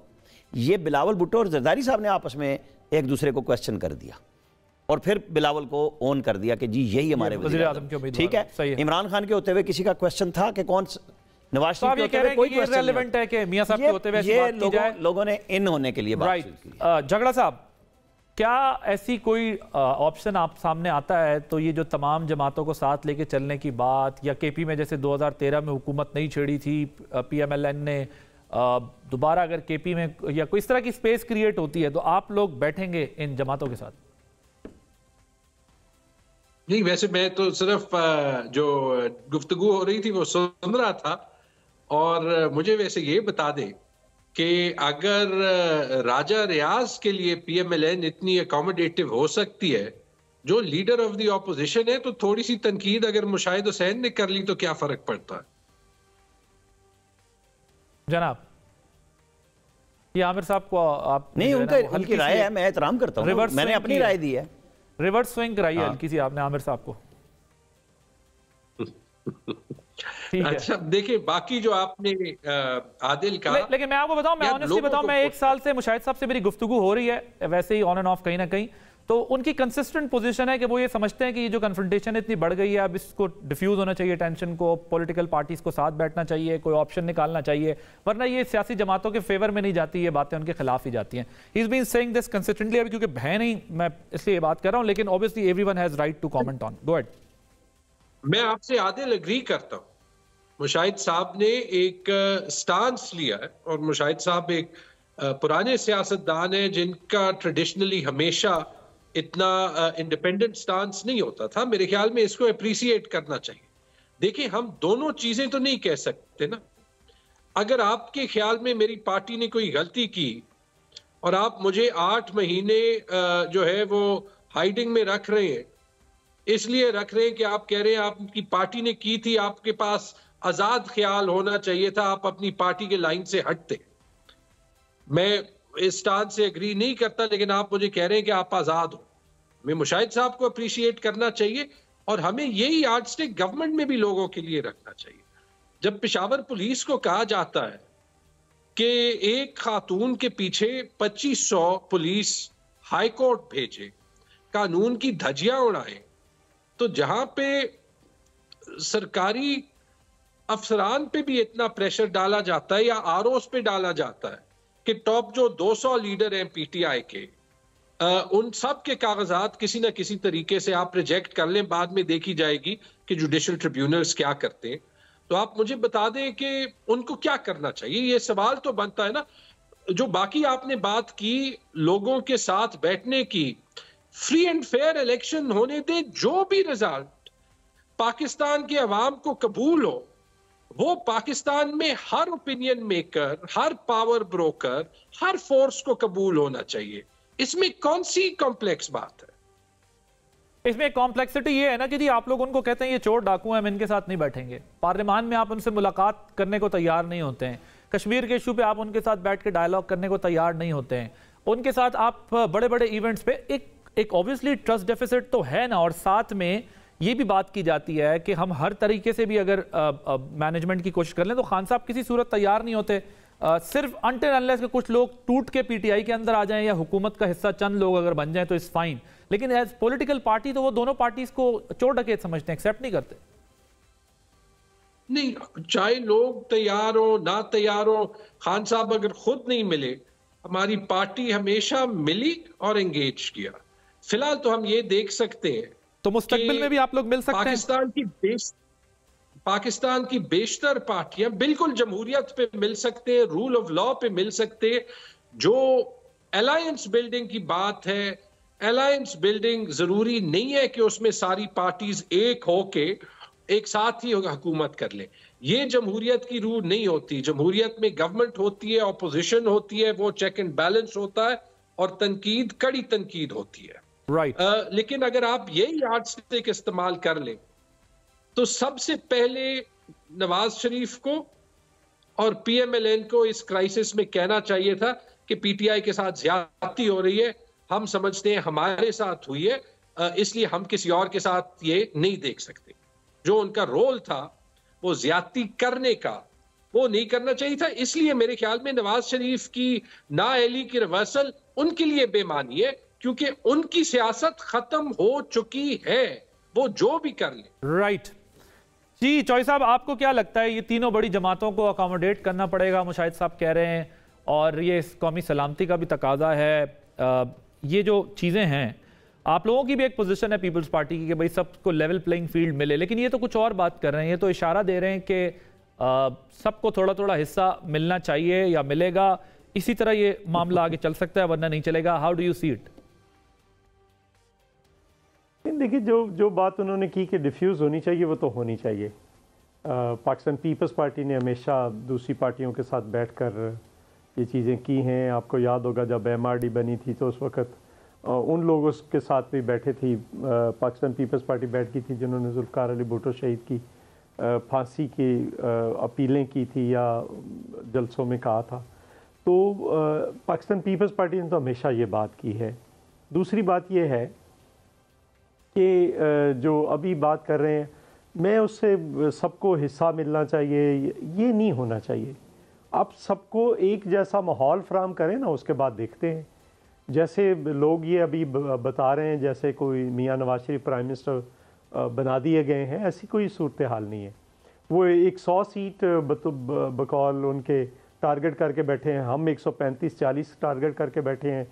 ये बिलावल भुट्टो और जरदारी साहब ने आपस में एक दूसरे को क्वेश्चन कर दिया और फिर बिलावल को ऑन कर दिया कि जी यही हमारे वज़ीर आज़म के उम्मीदवार। ठीक है, इमरान खान के होते हुए किसी का क्वेश्चन था कि कौन? नवाज शरीफ के होते हुए कोई क्वेश्चन रेलेवेंट है कि मियां साहब के होते हुए ये लोगों ने इन होने के लिए बात की। झगड़ा साहब, क्या ऐसी कोई ऑप्शन आप सामने आता है तो ये जो तमाम जमातों को साथ लेके चलने की बात, या केपी में जैसे 2013 में हुकूमत नहीं छेड़ी थी PMLN ने, दोबारा अगर केपी में या कोई इस तरह की स्पेस क्रिएट होती है तो आप लोग बैठेंगे इन जमातों के साथ? नहीं, वैसे मैं तो सिर्फ जो गुफ्तगू हो रही थी वो सुन रहा था, और मुझे वैसे ये बता दे कि अगर राजा रियाज के लिए PMLN इतनी अकोमोडेटिव हो सकती है, जो लीडर ऑफ द ऑपोजिशन है, तो थोड़ी सी तनकीद अगर मुशाहिद हुसैन ने कर ली तो क्या फर्क पड़ता है? जनाब, ये आमिर साहब को आप नहीं, उनकी राय है, मैं एहतराम करता हूं, मैंने अपनी राय दी है। रिवर्स स्विंग कराई है हल्की सी आपने आमिर साहब को। अच्छा, देखिए बाकी जो आपने आदिल कहा, लेकिन मैं आपको बताऊं, मैं ऑनेस्टली बताऊं, मैं 1 साल से मुशाहिद साहब से मेरी गुफ्तगू हो रही है वैसे ही ऑन एंड ऑफ कहीं ना कहीं, तो उनकी कंसिस्टेंट पोजीशन है कि वो ये समझते हैं कि ये जो कन्फ्रंटेशन इतनी बढ़ गई है, अब इसको डिफ्यूज होना चाहिए टेंशन को, पॉलिटिकल पार्टीज को साथ बैठना चाहिए, कोई ऑप्शन निकालना चाहिए, वरना ये सियासी जमातों के फेवर में नहीं जाती, ये बातें उनके खिलाफ ही जाती हैं। He is been saying this consistently, अभी क्योंकि है नहीं मैं इसलिए बात कर रहा हूं, लेकिन obviously everyone has right to comment on. Go ahead. मैं आपसे आदिल एग्री करता हूं, मुशाहिद साहब ने एक स्टांस लिया है, और मुशाहिद साहब एक पुराने सियासतदान हैं जिनका ट्रेडिशनली हमेशा इतना इंडिपेंडेंट स्टांस नहीं होता था। मेरे ख्याल में इसको अप्रिसिएट करना चाहिए। देखिए, हम दोनों चीजें तो नहीं कह सकते ना। अगर आपके ख्याल में मेरी पार्टी ने कोई गलती की और आप मुझे 8 महीने जो है वो हाइडिंग में रख रहे हैं, इसलिए रख रहे हैं कि आप कह रहे हैं आपकी पार्टी ने की थी, आपके पास आजाद ख्याल होना चाहिए था, आप अपनी पार्टी के लाइन से हटते। मैं इस स्टांस से एग्री नहीं करता, लेकिन आप मुझे कह रहे हैं कि आप आजाद हो। मैं मुशाहिद साहब को अप्रिशिएट करना चाहिए, और हमें यही यार्डस्टिक गवर्नमेंट में भी लोगों के लिए रखना चाहिए। जब पेशावर पुलिस को कहा जाता है कि एक खातून के पीछे 2500 पुलिस हाई कोर्ट भेजे, कानून की धज्जियां उड़ाए, तो जहां पे सरकारी अफसरान पे भी इतना प्रेशर डाला जाता है या आरओस पे डाला जाता है कि टॉप जो 200 लीडर हैं PTI के, उन सब के कागजात किसी ना किसी तरीके से आप रिजेक्ट कर लें, बाद में देखी जाएगी कि जुडिशल ट्रिब्यूनल्स क्या करते हैं। तो आप मुझे बता दें कि उनको क्या करना चाहिए, ये सवाल तो बनता है ना। जो बाकी आपने बात की लोगों के साथ बैठने की, फ्री एंड फेयर इलेक्शन होने दें, जो भी रिजल्ट पाकिस्तान के अवाम को कबूल हो, वो पाकिस्तान में हर ओपिनियन मेकर, हर पावर ब्रोकर, हर फोर्स को कबूल होना चाहिए। इसमें कौन सी कॉम्प्लेक्स बात है? इसमें कॉम्प्लेक्सिटी ये है ना कि जी आप लोग उनको कहते हैं ये चोर डाकू हैं, हम इनके साथ नहीं बैठेंगे। पार्लियामान में आप उनसे मुलाकात करने को तैयार नहीं होते हैं। कश्मीर के इशू पे आप उनके साथ बैठ के डायलॉग करने को तैयार नहीं होते हैं। उनके साथ आप बड़े बड़े इवेंट्स पे एक ऑब्वियसली ट्रस्ट डेफिसिट तो है ना, और साथ में ये भी बात की जाती है कि हम हर तरीके से भी अगर मैनेजमेंट की कोशिश कर लें तो खान साहब किसी सूरत तैयार नहीं होते। सिर्फ अनटिल अनलेस के कुछ लोग टूट के PTI के अंदर आ जाएं या हुकूमत का हिस्सा चंद लोग अगर बन जाएं तो इट्स फाइन, लेकिन एज पॉलिटिकल पार्टी तो वो दोनों पार्टीज को चोर डकैत समझते हैं, एक्सेप्ट नहीं करते। नहीं, चाहे लोग तैयार हो ना तैयार हो, खान साहब अगर खुद नहीं मिले, हमारी पार्टी हमेशा मिली और एंगेज किया। फिलहाल तो हम ये देख सकते हैं तो मुस्तकबिल में भी आप लोग मिल सकते हैं। पाकिस्तान की बेशतर पार्टियां बिल्कुल जमहूरियत पे मिल सकते हैं, रूल ऑफ लॉ पे मिल सकते हैं। जो अलायंस बिल्डिंग की बात है, अलायंस बिल्डिंग जरूरी नहीं है कि उसमें सारी पार्टीज एक होके एक साथ ही हुकूमत कर ले। ये जमहूरियत की रूह नहीं होती। जमहूरियत में गवर्नमेंट होती है, ऑपोजिशन होती है, वो चेक एंड बैलेंस होता है और तनकीद, कड़ी तनकीद होती है। राइट। लेकिन अगर आप यही यार्डस्टिक इस्तेमाल कर लें तो सबसे पहले नवाज शरीफ को और पीएमएलएन को इस क्राइसिस में कहना चाहिए था कि पीटीआई के साथ ज्यादती हो रही है, हम समझते हैं हमारे साथ हुई है, इसलिए हम किसी और के साथ ये नहीं देख सकते। जो उनका रोल था वो ज्यादती करने का, वो नहीं करना चाहिए था। इसलिए मेरे ख्याल में नवाज शरीफ की नाअहली की रिवर्सल उनके लिए बेमानी है, क्योंकि उनकी सियासत खत्म हो चुकी है, वो जो भी कर ले। राइट जी। चौधरी साहब, आपको क्या लगता है, ये तीनों बड़ी जमातों को अकोमोडेट करना पड़ेगा, मुशाहिद साहब कह रहे हैं, और ये कौमी सलामती का भी तकाजा है, ये जो चीज़ें हैं, आप लोगों की भी एक पोजीशन है पीपल्स पार्टी की कि भाई सबको लेवल प्लेइंग फील्ड मिले, लेकिन ये तो कुछ और बात कर रहे हैं, ये तो इशारा दे रहे हैं कि सबको थोड़ा थोड़ा हिस्सा मिलना चाहिए या मिलेगा, इसी तरह ये मामला आगे चल सकता है वरना नहीं चलेगा। How do you see it? देखिए, जो बात उन्होंने की कि डिफ्यूज़ होनी चाहिए वो तो होनी चाहिए। पाकिस्तान पीपल्स पार्टी ने हमेशा दूसरी पार्टियों के साथ बैठकर ये चीज़ें की हैं। आपको याद होगा जब एमआरडी बनी थी तो उस वक़्त उन लोगों के साथ भी बैठे थी, पाकिस्तान पीपल्स पार्टी बैठ गई थी जिन्होंने जुल्फ़िकार अली भुट्टो शहीद की फांसी की अपीलें की थी या जलसों में कहा था। तो पाकिस्तान पीपल्स पार्टी ने तो हमेशा ये बात की है। दूसरी बात ये है कि जो अभी बात कर रहे हैं, मैं उससे सबको हिस्सा मिलना चाहिए, ये नहीं होना चाहिए। आप सबको एक जैसा माहौल फराहम करें ना, उसके बाद देखते हैं। जैसे लोग ये अभी बता रहे हैं जैसे कोई मियां नवाज शरीफ प्राइम मिनिस्टर बना दिए गए हैं, ऐसी कोई सूरत हाल नहीं है। वो 100 सीट बकौल उनके टारगेट करके बैठे हैं, हम 135-40 टारगेट करके बैठे हैं,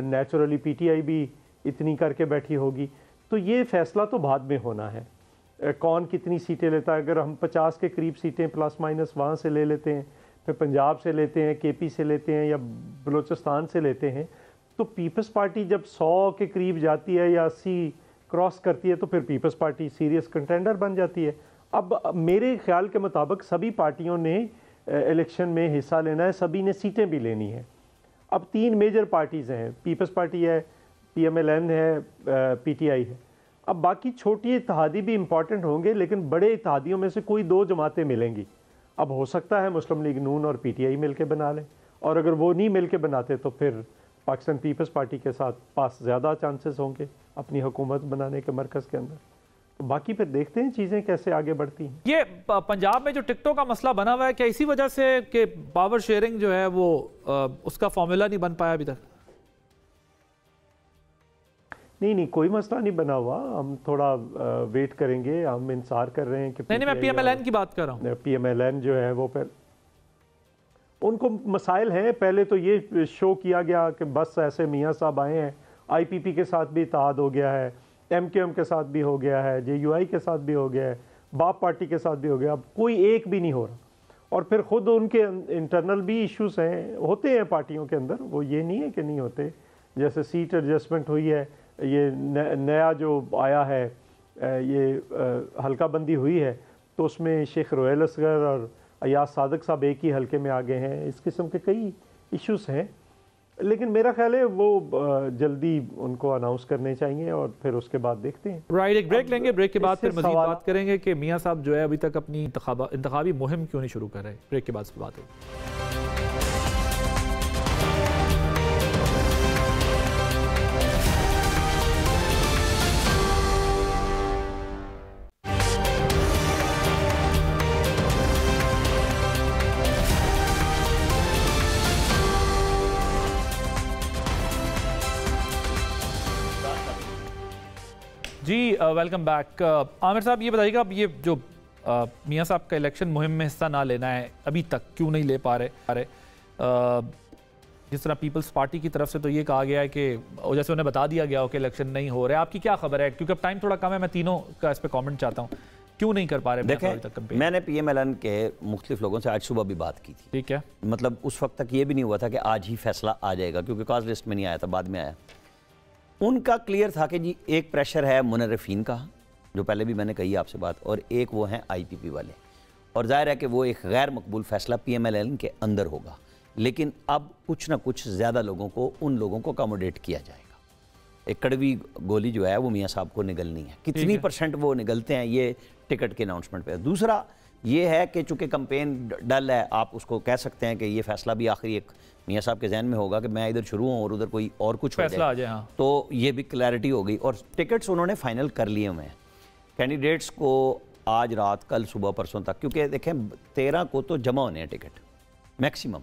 नेचुरली पीटीआई भी इतनी करके बैठी होगी। तो ये फ़ैसला तो बाद में होना है, कौन कितनी सीटें लेता है। अगर हम 50 के करीब सीटें प्लस माइनस वहाँ से ले लेते हैं, फिर पंजाब से लेते हैं, केपी से लेते हैं या बलूचिस्तान से लेते हैं, तो पीपल्स पार्टी जब 100 के करीब जाती है या 80 क्रॉस करती है तो फिर पीपल्स पार्टी सीरियस कंटेंडर बन जाती है। अब मेरे ख्याल के मुताबिक सभी पार्टियों ने इलेक्शन में हिस्सा लेना है, सभी ने सीटें भी लेनी है। अब 3 मेजर पार्टीज़ हैं, पीपल्स पार्टी है, पीएमएलएन है, पीटीआई है। अब बाकी छोटी इत्तेहादी भी इम्पॉर्टेंट होंगे, लेकिन बड़े इत्तेहादियों में से कोई 2 जमातें मिलेंगी। अब हो सकता है मुस्लिम लीग नून और पीटीआई मिलके बना लें, और अगर वो नहीं मिलके बनाते तो फिर पाकिस्तान पीपल्स पार्टी के साथ पास ज़्यादा चांसेस होंगे अपनी हुकूमत बनाने के मरकज़ के अंदर। तो बाकी फिर देखते हैं चीज़ें कैसे आगे बढ़ती हैं। ये पंजाब में जो टिकटों का मसला बना हुआ है, क्या इसी वजह से कि पावर शेयरिंग जो है वो उसका फॉर्मूला नहीं बन पाया अभी तक? नहीं, कोई मसला नहीं बना हुआ। हम थोड़ा वेट करेंगे, हम इंतजार कर रहे हैं कि नहीं, मैं पीएमएलएन की बात कर रहा हूँ। पीएमएलएन जो है वो फिर उनको मसाइल हैं। पहले तो ये शो किया गया कि बस ऐसे मियाँ साहब आए हैं, आईपीपी के साथ भी इत्तेहाद हो गया है, एमकेएम के साथ भी हो गया है, जेयूआई के साथ भी हो गया है, बाप पार्टी के साथ भी हो गया, अब कोई एक भी नहीं हो रहा। और फिर ख़ुद उनके इंटरनल भी इश्यूज हैं, होते हैं पार्टियों के अंदर, वो ये नहीं है कि नहीं होते। जैसे सीट एडजस्टमेंट हुई है, ये नया जो आया है, ये हल्का बंदी हुई है, तो उसमें शेख रोयल असगर और अयाज सादक साहब एक ही हल्के में आ गए हैं। इस किस्म के कई इश्यूज हैं, लेकिन मेरा ख्याल है वो जल्दी उनको अनाउंस करने चाहिए और फिर उसके बाद देखते हैं। राइट, एक ब्रेक लेंगे, ब्रेक के बाद फिर मज़ीद बात करेंगे कि मियाँ साहब जो है अभी तक अपनी इंतखाबी मुहिम क्यों नहीं शुरू कर रहे। ब्रेक के बाद से बात होगी। जी वेलकम बैक। आमिर साहब ये बताइएगा, अब ये जो मियाँ साहब का इलेक्शन मुहिम में हिस्सा ना लेना है, अभी तक क्यों नहीं ले पा रहे? जिस तरह पीपल्स पार्टी की तरफ से तो ये कहा गया है कि जैसे उन्हें बता दिया गया हो कि इलेक्शन नहीं हो रहा है, आपकी क्या खबर है? क्योंकि अब टाइम थोड़ा कम है, मैं तीनों का इस पर कॉमेंट चाहता हूँ, क्यों नहीं कर पा रहे? देखें, मैंने पीएमएलएन के मुख्तलिफ लोगों से आज सुबह भी बात की थी, ठीक है? मतलब उस वक्त तक ये भी नहीं हुआ था कि आज ही फैसला आ जाएगा, क्योंकि कॉज लिस्ट में नहीं आया था, बाद में आया। उनका क्लियर था कि जी एक प्रेशर है मुनर्रिफीन का, जो पहले भी मैंने कही आपसे बात, और एक वो हैं आईपीपी वाले, और जाहिर है कि वो एक गैर मकबूल फैसला पीएमएलएन के अंदर होगा, लेकिन अब कुछ ना कुछ ज़्यादा लोगों को, उन लोगों को अकोमोडेट किया जाएगा। एक कड़वी गोली जो है वो मियाँ साहब को निगलनी है। कितनी % वो निगलते हैं ये टिकट के अनाउंसमेंट पे। दूसरा ये है कि चूंकि कंपेन डल है, आप उसको कह सकते हैं कि ये फैसला भी आखिरी एक मियाँ साहब के जहन में होगा कि मैं इधर शुरू हूँ और उधर कोई और कुछ फैसला आ जाए। हाँ। तो ये भी क्लैरिटी हो गई और टिकट्स उन्होंने फाइनल कर लिए हुए हैं कैंडिडेट्स को आज रात, कल सुबह, परसों तक, क्योंकि देखें 13 को तो जमा होने हैं टिकट मैक्सिमम,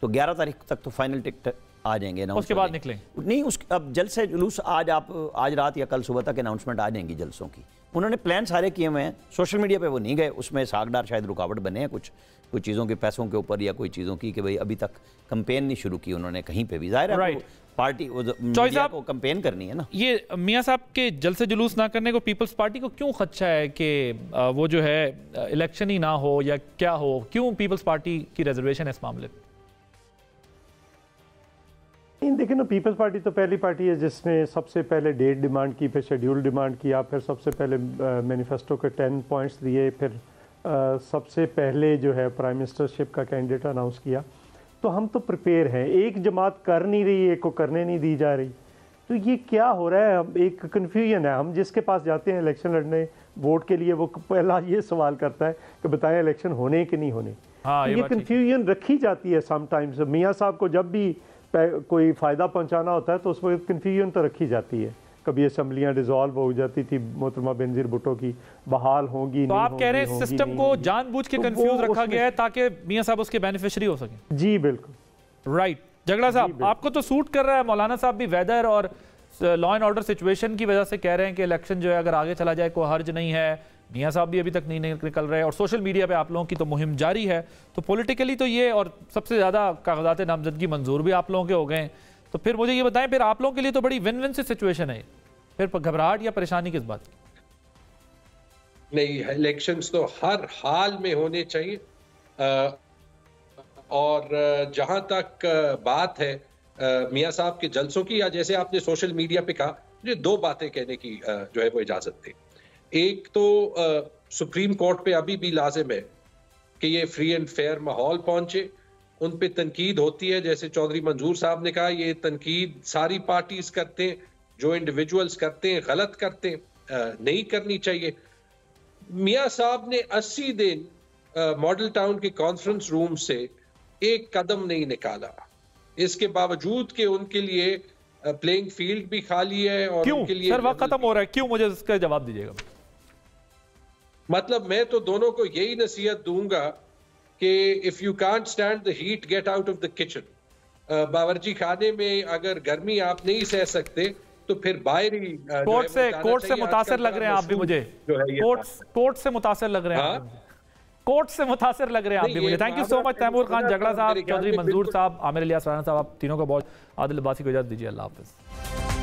तो 11 तारीख तक तो फाइनल टिकट आ जाएंगे। उसके बाद निकलें नहीं, उस अब जल्द से जुलूस आज रात या कल सुबह तक अनाउंसमेंट आ जाएंगी जलसों की। उन्होंने प्लान सारे किए हुए हैं, सोशल मीडिया पे वो नहीं गए, उसमें सागदार शायद रुकावट बने हैं कुछ चीज़ों के, पैसों के ऊपर या कोई चीज़ों की, कि भाई अभी तक कंपेन नहीं शुरू की उन्होंने कहीं पे भी। जाहिर है पार्टी मीडिया को कंपेन करनी है ना। ये मियाँ साहब के जल्द से जुलूस ना करने को पीपल्स पार्टी को क्यों खदशा है कि वो जो है इलेक्शन ही ना हो या क्या हो, क्यों पीपल्स पार्टी की रिजर्वेशन है इस मामले में? देखिए ना, पीपल्स पार्टी तो पहली पार्टी है जिसने सबसे पहले डेट डिमांड की, फिर शेड्यूल डिमांड किया, फिर सबसे पहले मैनिफेस्टो के 10 पॉइंट्स दिए, फिर सबसे पहले जो है प्राइम मिनिस्टरशिप का कैंडिडेट अनाउंस किया। तो हम तो प्रिपेयर हैं। एक जमात कर नहीं रही, एक को करने नहीं दी जा रही, तो ये क्या हो रहा है? एक कन्फ्यूजन है। हम जिसके पास जाते हैं इलेक्शन लड़ने वोट के लिए, वो पहला ये सवाल करता है कि बताएं इलेक्शन होने कि नहीं होने। हाँ, ये कन्फ्यूजन रखी जाती है समटाइम्स। मियाँ साहब को जब भी कोई फ़ायदा पहुंचाना होता है तो उस वक्त कन्फ्यूजन तो रखी जाती है। कभी असम्बलियाँ डिसॉल्व हो जाती थी, मोहतरमा बेनज़ीर भुट्टो की बहाल होंगी। तो आप कह रहे हैं सिस्टम को जानबूझ के कंफ्यूज रखा गया है ताकि मियाँ साहब उसके बेनिफिशियरी हो सके? जी बिल्कुल राइट। झगड़ा साहब, आपको तो सूट कर रहा है। मौलाना साहब भी वेदर और लॉ एंड ऑर्डर सिचुएशन की वजह से कह रहे हैं कि इलेक्शन जो है अगर आगे चला जाए कोई हर्ज नहीं है। मियाँ साहब भी अभी तक नहीं निकल रहे और सोशल मीडिया पे आप लोगों की तो मुहिम जारी है। तो पॉलिटिकली तो ये, और सबसे ज़्यादा कागजात नामजदगी मंजूर भी आप लोगों के हो गए। तो फिर मुझे ये बताएं, फिर आप लोगों के लिए तो बड़ी विन विन सी सिचुएशन है, फिर घबराहट या परेशानी किस बात की? नहीं, इलेक्शंस तो हर हाल में होने चाहिए। और जहां तक बात है मियाँ साहब के जलसों की, या जैसे आपने सोशल मीडिया पे कहा, मुझे 2 बातें कहने की जो है वो इजाजत थी। एक तो सुप्रीम कोर्ट पे अभी भी लाजिम है कि ये फ्री एंड फेयर माहौल पहुंचे। उन पे तनकीद होती है, जैसे चौधरी मंजूर साहब ने कहा, ये तनकीद सारी पार्टीज करते हैं, जो इंडिविजुअल्स करते हैं गलत करते हैं, नहीं करनी चाहिए। मियाँ साहब ने 80 दिन मॉडल टाउन के कॉन्फ्रेंस रूम से एक कदम नहीं निकाला, इसके बावजूद कि उनके लिए प्लेइंग फील्ड भी खाली है। और क्यों उनके लिए सर वक्त खत्म हो रहा है, क्यों? मुझे इसका जवाब दीजिएगा। मतलब मैं तो दोनों को यही नसीहत दूंगा कि if you can't stand the heat, get out of the kitchen. बावर्ची खाने में अगर गर्मी आप नहीं सह सकते तो फिर बाहर ही कोर्ट से मुतासिर लग रहे हैं आप भी मुझे, कोर्ट से मुतासिर लग रहे हैं, कोर्ट से मुतासिर लग रहे हैं आप भी मुझे। Thank you so much Taimur Khan, Jhagra साहब, चौधरी मंजूर साहब, आमिर इलियास राणा साहब, आप तीनों को बहुत। आदिल अब्बासी को इजाजत दीजिए। अल्लाह हाफिज।